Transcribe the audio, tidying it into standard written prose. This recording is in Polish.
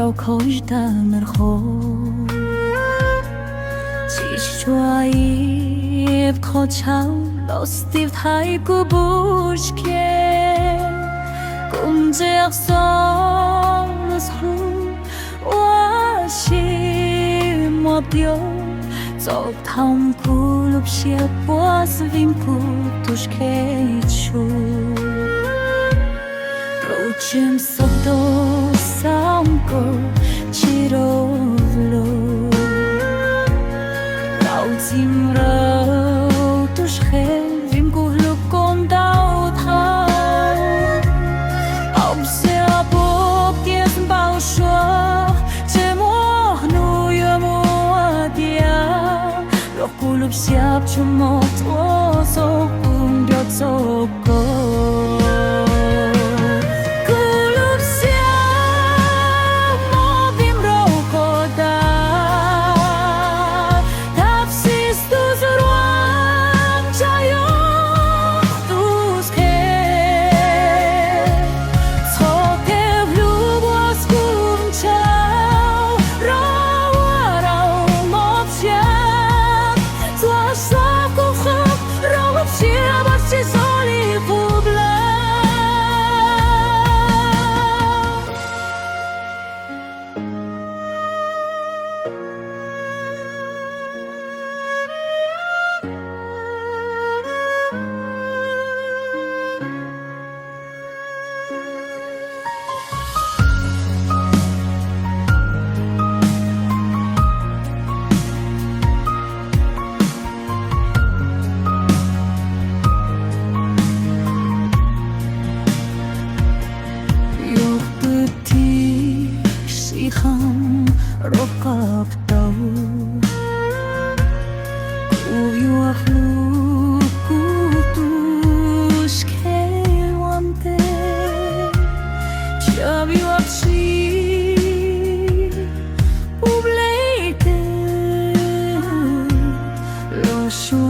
Raukoś damer ho Dziś człowiek chciał Losti w tajku buźkie Kumdziech son zhu Łasi modlią Co tam kulub się Płazwim putuszkieciu Pročem so do samko čirovlo Laucim rautuš hevim kuhlukom dau thau Obse abok ties bao shua Čemo hnuja muadia Lo kulub siap chumot oso kundiot soko Rokap tau Uyuak luku tush kewante Chabiwak shi Ubleite Lo shu